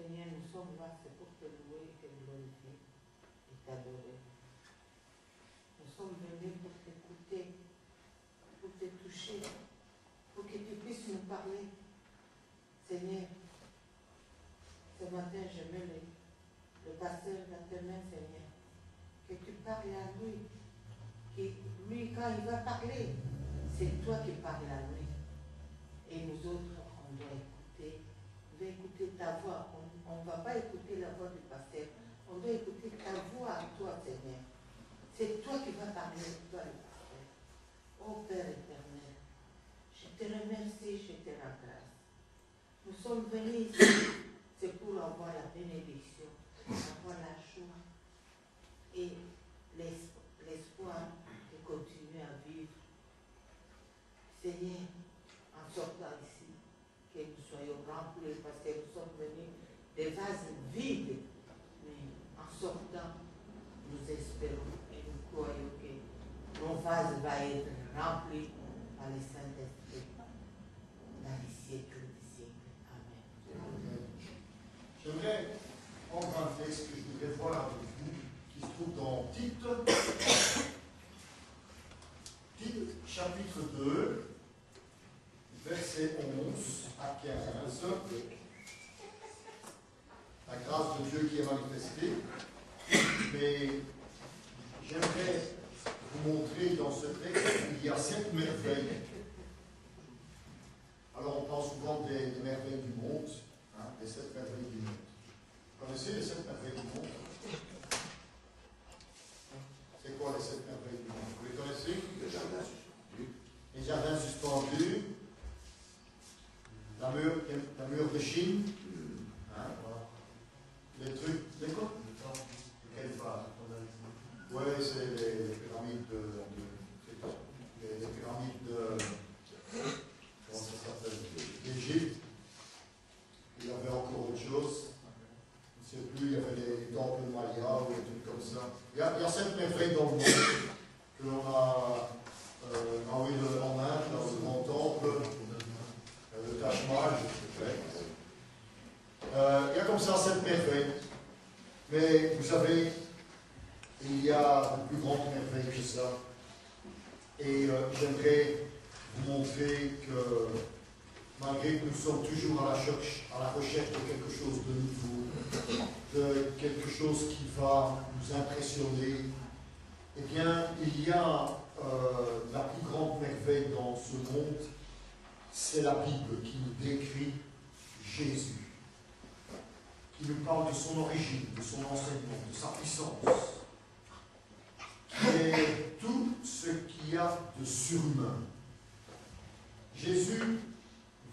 Seigneur, nous sommes là, c'est pour te louer et te glorifier et t'adorer. Nous sommes venus pour t'écouter, pour te toucher, pour que tu puisses nous parler. Seigneur, ce matin, je mets le pasteur dans tes mains, Seigneur. Que tu parles à lui. Que lui, quand il va parler, c'est toi qui parles à lui. Et nous autres, on doit écouter. On doit écouter ta voix. On ne va pas écouter la voix du pasteur. On doit écouter ta voix à toi, Seigneur. C'est toi qui vas parler, toi le pasteur. Oh Père éternel, je te remercie, je te rends grâce. Nous sommes venus ici, c'est pour avoir la bénédiction, avoir la joie et l'espoir de continuer à vivre. Seigneur, en sortant ici, que nous soyons remplis, parce que nous sommes venus des vases vides, mais en sortant, nous espérons et nous croyons que nos vases vont être remplis par le Saint-Esprit dans les siècles des siècles. Amen. J'aimerais prendre un texte que je voudrais voir avec vous, qui se trouve dans Tite, chapitre 2, versets 11 à 15. La grâce de Dieu qui est manifestée. Mais j'aimerais vous montrer dans ce texte qu'il y a 7 merveilles. Alors on parle souvent des merveilles du monde, hein, les 7 merveilles du monde. Vous connaissez les 7 merveilles du monde? C'est quoi les 7 merveilles du monde? Vous les connaissez? Les jardins suspendus, la mur de Chine, hein, les trucs, les quoi? Quelle part? Oui, c'est les pyramides les pyramides de comment ça s'appelle? D'Égypte. Il y avait encore autre chose. Je ne sais plus, il y avait les temples de Maya ou des trucs comme ça. Il y a 7 merveilles dans le monde que l'on a en Inde, dans le grand temple, le Taj Mahal, il y a comme ça 7 merveilles. Mais vous savez, il y a de plus grandes merveilles que ça. Et j'aimerais vous montrer que malgré que nous sommes toujours à la recherche de quelque chose de nouveau, de quelque chose qui va nous impressionner, eh bien, il y a la plus grande merveille dans ce monde, c'est la Bible qui nous décrit Jésus, qui nous parle de son origine, de son enseignement, de sa puissance, qui est tout ce qu'il y a de surhumain. Jésus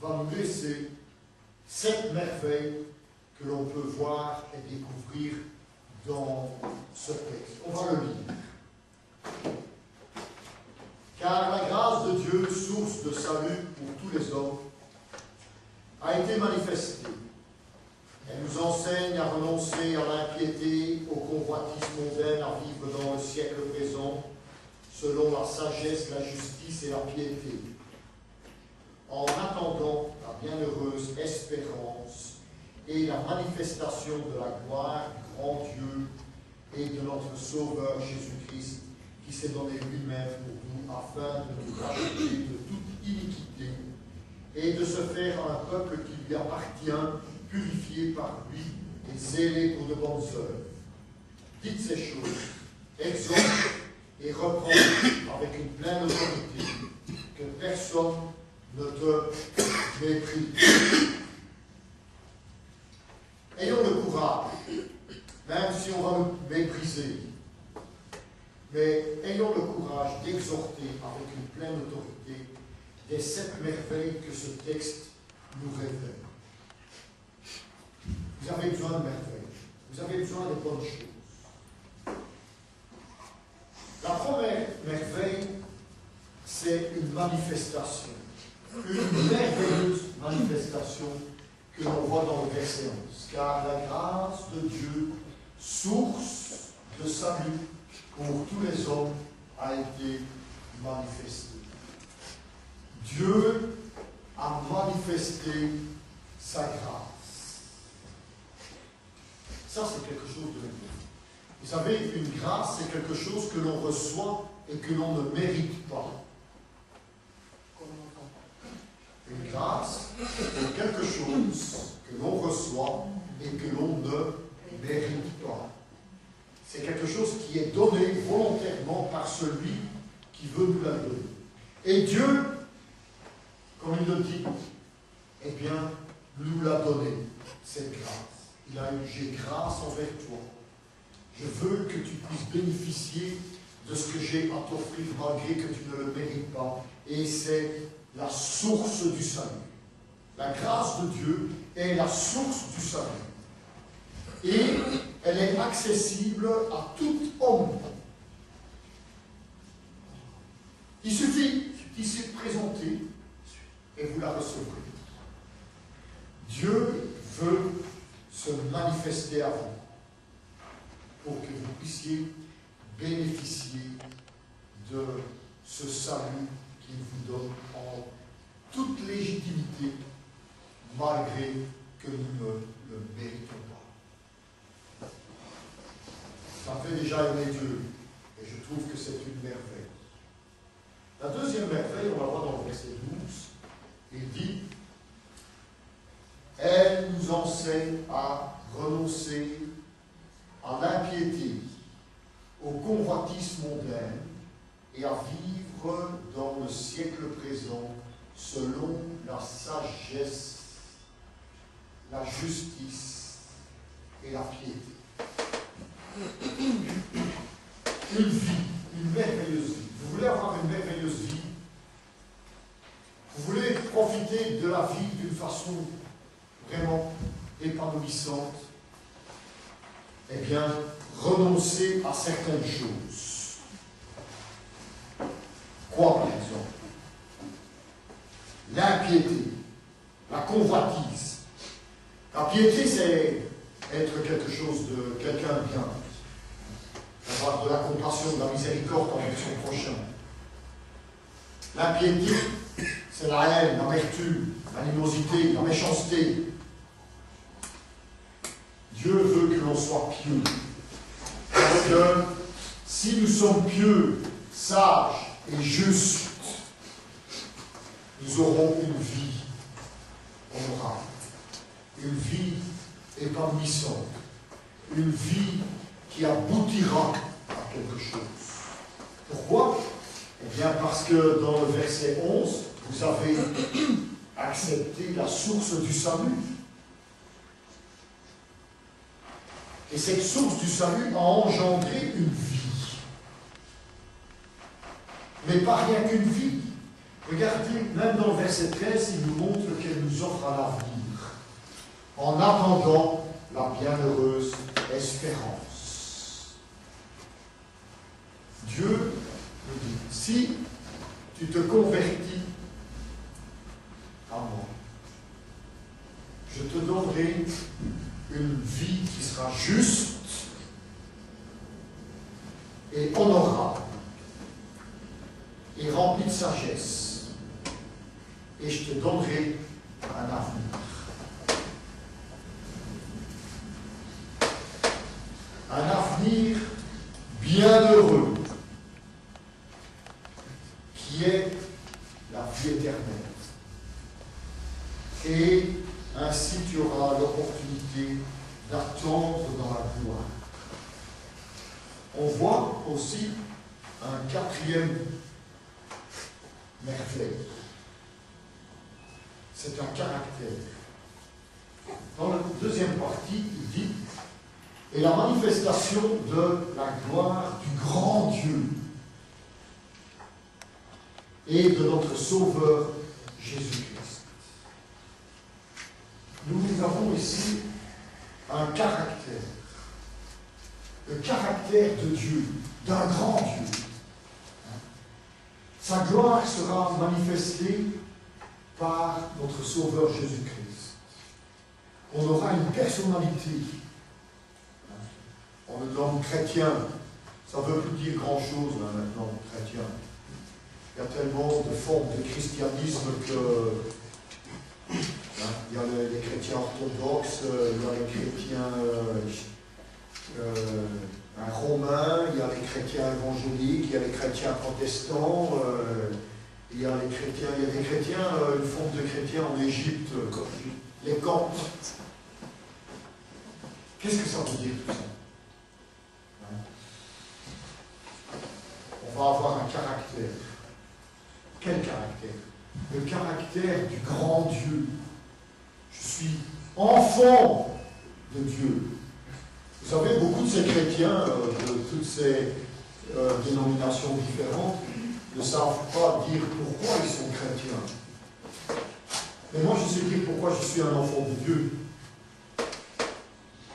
va nous laisser 7 merveilles que l'on peut voir et découvrir dans ce texte. On va le lire. Car la grâce de Dieu, source de salut pour tous les hommes, a été manifestée. Elle nous enseigne à renoncer à l'impiété, aux convoitises mondaines, à vivre dans le siècle présent, selon la sagesse, la justice et la piété, en attendant la bienheureuse espérance et la manifestation de la gloire du grand Dieu et de notre Sauveur Jésus-Christ, qui s'est donné lui-même pour nous, afin de nous racheter de toute iniquité et de se faire un peuple qui lui appartient, purifié par lui et zélé pour de bonnes œuvres. Dites ces choses, exhorte et reprends avec une pleine autorité, que personne ne te méprise. Ayons le courage, même si on va nous mépriser, mais ayons le courage d'exhorter avec une pleine autorité des 7 merveilles que ce texte nous révèle. Vous avez besoin de merveilles, vous avez besoin de bonnes choses. La première merveille, c'est une manifestation, une merveilleuse manifestation que l'on voit dans le verset 11. Car la grâce de Dieu, source de salut pour tous les hommes, a été manifestée. Dieu a manifesté sa grâce. Ça, c'est quelque chose de nouveau. Vous savez, une grâce, c'est quelque chose que l'on reçoit et que l'on ne mérite pas. Une grâce, c'est quelque chose que l'on reçoit et que l'on ne mérite pas. C'est quelque chose qui est donné volontairement par celui qui veut nous la donner. Et Dieu, comme il le dit, eh bien, nous l'a donné, cette grâce. Il a dit, j'ai grâce envers toi. Je veux que tu puisses bénéficier de ce que j'ai à t'offrir malgré que tu ne le mérites pas. Et c'est la source du salut. La grâce de Dieu est la source du salut. Et elle est accessible à tout homme. Il suffit d'ici de présenter et vous la recevrez. Dieu veut se manifester à vous pour que vous puissiez bénéficier de ce salut qu'il vous donne en toute légitimité, malgré que nous ne le méritons pas. Ça fait déjà aimer Dieu, et je trouve que c'est une merveille. La deuxième merveille, on la voit dans le verset 12, il dit « Elle nous enseigne à renoncer à l'impiété, aux convoitises mondaines et à vivre dans le siècle présent selon la sagesse, la justice et la piété. » Une vie, une merveilleuse vie. Vous voulez avoir une merveilleuse vie? Vous voulez profiter de la vie d'une façon vraiment épanouissante? Eh bien, renoncez à certaines choses. Quoi, par exemple? L'impiété, la convoitise. La piété, c'est être quelque chose de quelqu'un de bien. Avoir de la compassion, de la miséricorde envers son prochain. L'impiété, c'est la haine, l'amertume, l'animosité, la méchanceté. Dieu veut que l'on soit pieux. Parce que si nous sommes pieux, sages et justes, nous aurons une vie honorable, une vie épanouissante, une vie qui aboutira à quelque chose. Pourquoi? Eh bien parce que dans le verset 11, vous avez accepté la source du salut. Et cette source du salut a engendré une vie. Mais pas rien qu'une vie. Regardez, même dans le verset 13, il nous montre qu'elle nous offre un avenir. En attendant la bienheureuse espérance. Dieu nous dit, si tu te convertis à moi, je te donnerai une vie qui sera juste et honorable et remplie de sagesse. Et je te donnerai un avenir. Un avenir bienheureux qui est la vie éternelle. Et ainsi tu auras l'opportunité d'attendre dans la gloire. On voit aussi un quatrième merveille. C'est un caractère. Dans la deuxième partie, il dit « Et la manifestation de la gloire du grand Dieu et de notre Sauveur Jésus-Christ. » Nous avons ici un caractère. Le caractère de Dieu, d'un grand Dieu. Sa gloire sera manifestée par notre Sauveur Jésus-Christ. On aura une personnalité. On le nomme chrétien. Ça ne veut plus dire grand-chose maintenant, chrétien. Il y a tellement de formes de christianisme que... il y a les chrétiens orthodoxes, il y a les chrétiens évangéliques, il y a les chrétiens protestants, il y a des chrétiens, une forme de chrétiens en Égypte, les Coptes. Qu'est-ce que ça veut dire tout ça? On va avoir un caractère. Quel caractère? Le caractère du grand Dieu. Je suis enfant de Dieu. Vous savez, beaucoup de ces chrétiens, de toutes ces dénominations différentes, ne savent pas dire pourquoi ils sont chrétiens. Mais moi, je sais dire pourquoi je suis un enfant de Dieu.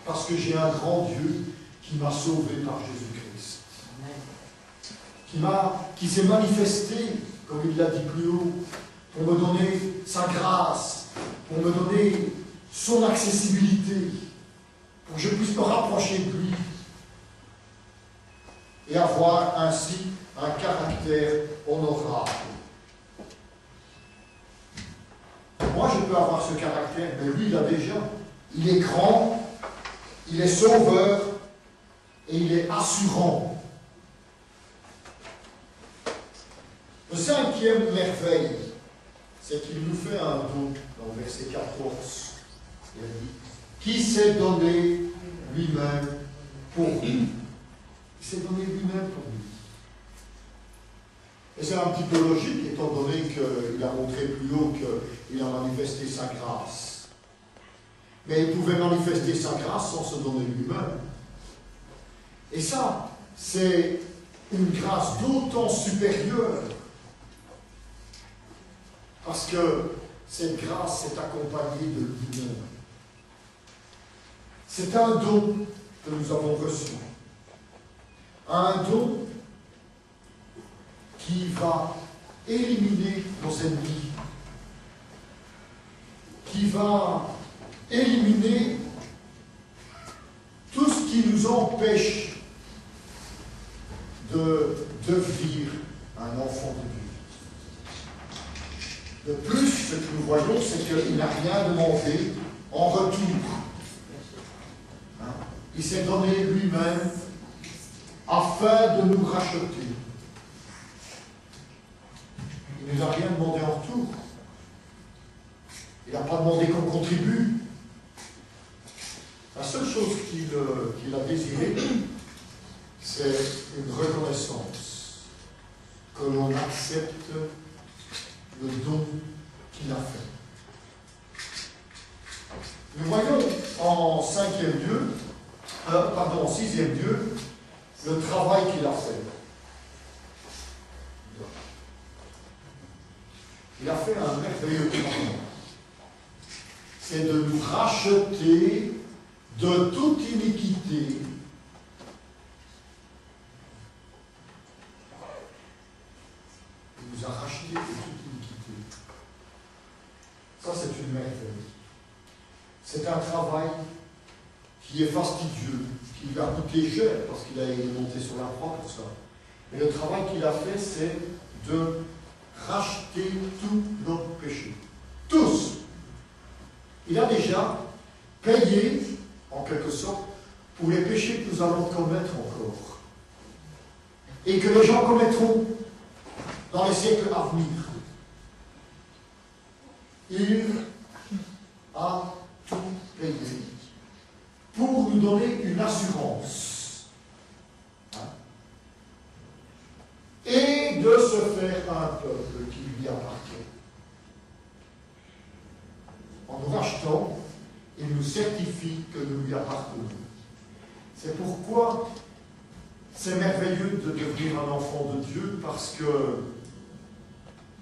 Parce que j'ai un grand Dieu qui m'a sauvé par Jésus-Christ. Qui s'est manifesté, comme il l'a dit plus haut, pour me donner sa grâce, pour me donner son accessibilité, pour que je puisse me rapprocher de lui et avoir ainsi un caractère honorable. Moi, je peux avoir ce caractère, mais lui, il l'a déjà. Il est grand, il est sauveur et il est assurant. Le cinquième merveille, c'est qu'il nous fait un don, dans le verset 14. Il a dit, qui s'est donné lui-même pour nous. Il s'est donné lui-même pour nous. Et c'est un petit peu logique, étant donné qu'il a montré plus haut qu'il a manifesté sa grâce. Mais il pouvait manifester sa grâce sans se donner lui-même. Et ça, c'est une grâce d'autant supérieure. Parce que cette grâce est accompagnée de lui-même. C'est un don que nous avons reçu. Un don qui va éliminer nos ennemis, qui va éliminer tout ce qui nous empêche de devenir un enfant de Dieu. De plus, ce que nous voyons, c'est qu'il n'a rien demandé en retour. Il s'est donné lui-même afin de nous racheter. Il ne nous a rien demandé en retour. Il n'a pas demandé qu'on contribue. La seule chose qu'il a désiré, c'est une reconnaissance, que l'on accepte le don qu'il a fait. Nous voyons en sixième Dieu, le travail qu'il a fait. Il a fait un merveilleux travail. C'est de nous racheter de toute iniquité. Il nous a rachetés de toute iniquité. Ça, c'est une merveille. C'est un travail qui est fastidieux, qui lui a coûté cher, parce qu'il a été monté sur la croix pour ça. Mais le travail qu'il a fait, c'est de racheter tous nos péchés. Tous. Il a déjà payé, en quelque sorte, pour les péchés que nous allons commettre encore. Et que les gens commettront dans les siècles à venir. Il a tout payé pour nous donner une assurance. Et de se faire un peuple qui lui appartient. En nous rachetant, il nous certifie que nous lui appartenons. C'est pourquoi c'est merveilleux de devenir un enfant de Dieu, parce que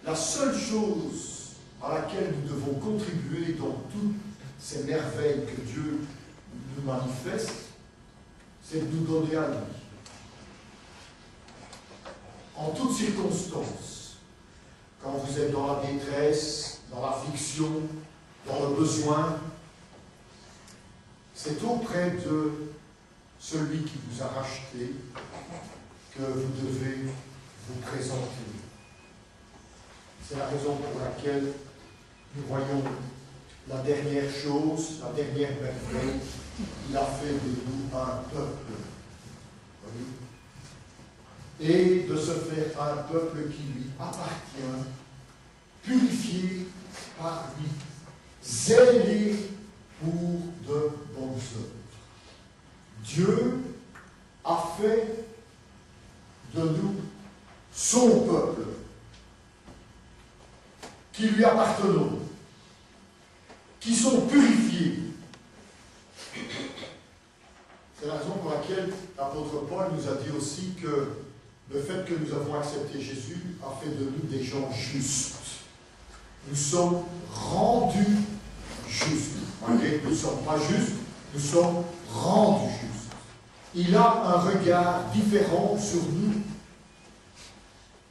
la seule chose à laquelle nous devons contribuer dans toutes ces merveilles que Dieu nous manifeste, c'est de nous donner à lui. En toutes circonstances, quand vous êtes dans la détresse, dans l'affliction, dans le besoin, c'est auprès de celui qui vous a racheté que vous devez vous présenter. C'est la raison pour laquelle nous voyons la dernière chose, la dernière merveille, il a fait de nous un peuple. et de se faire un peuple qui lui appartient, purifié par lui, zélé pour de bonnes œuvres. Dieu a fait de nous son peuple, qui lui appartenons, qui sont purifiés. C'est la raison pour laquelle l'apôtre Paul nous a dit aussi que le fait que nous avons accepté Jésus a fait de nous des gens justes. Nous sommes rendus justes. Malgré que nous ne sommes pas justes, nous sommes rendus justes. Il a un regard différent sur nous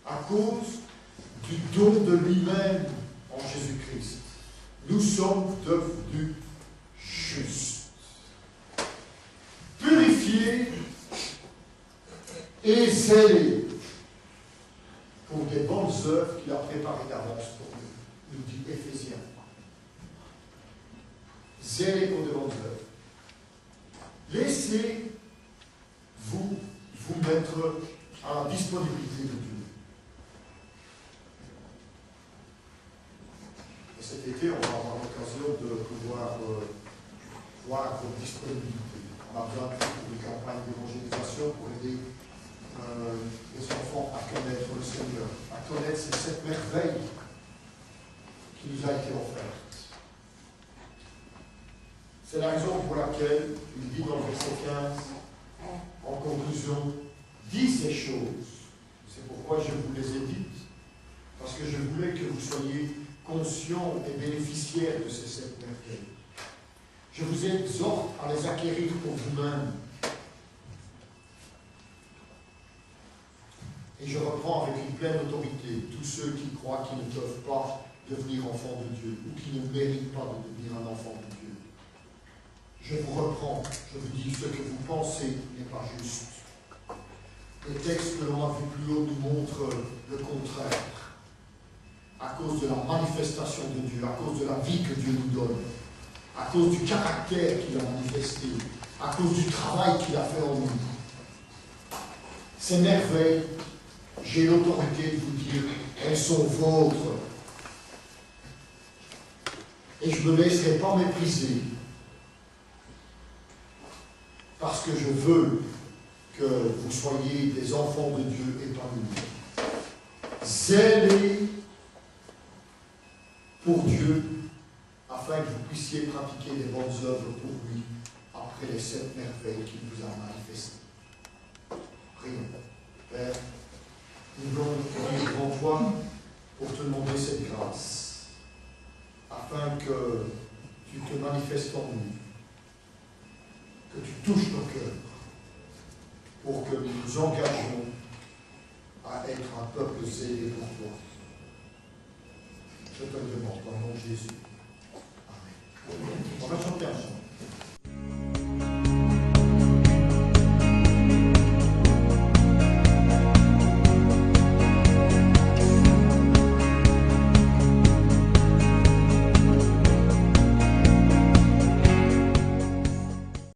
à cause du don de lui-même en Jésus-Christ. Nous sommes devenus justes, purifiés et zélés pour des bonnes œuvres qu'il a préparées d'avance pour nous, nous dit Éphésiens. Zélés pour des bonnes œuvres. Laissez-vous mettre à la disponibilité de Dieu. Et cet été, on va avoir l'occasion de pouvoir voir votre disponibilité. On a besoin d'une campagne d'évangélisation pour aider les enfants à connaître le Seigneur, à connaître cette merveille qui nous a été offerte. C'est la raison pour laquelle il dit dans le verset 15, en conclusion, dis ces choses. C'est pourquoi je vous les ai dites, parce que je voulais que vous soyez conscients et bénéficiaires de ces 7 merveilles. Je vous exhorte à les acquérir pour vous-même. Et je reprends avec une pleine autorité tous ceux qui croient qu'ils ne peuvent pas devenir enfants de Dieu ou qui ne méritent pas de devenir un enfant de Dieu. Je vous reprends, je vous dis, ce que vous pensez n'est pas juste. Les textes que l'on a vus plus haut nous montrent le contraire. À cause de la manifestation de Dieu, à cause de la vie que Dieu nous donne, à cause du caractère qu'il a manifesté, à cause du travail qu'il a fait en nous. Ces merveilles, j'ai l'autorité de vous dire, elles sont vôtres. Et je ne me laisserai pas mépriser, parce que je veux que vous soyez des enfants de Dieu épanouis. Zélés pour Dieu, afin que vous puissiez pratiquer des bonnes œuvres pour lui, après les 7 merveilles qu'il vous a manifestées. Prions. Père, nous voulons venir devant toi pour te demander cette grâce, afin que tu te manifestes en nous, que tu touches nos cœurs, pour que nous nous engagions à être un peuple zélé pour toi. Je te le demande, dans le nom de Jésus. Amen. On va chanter ensemble.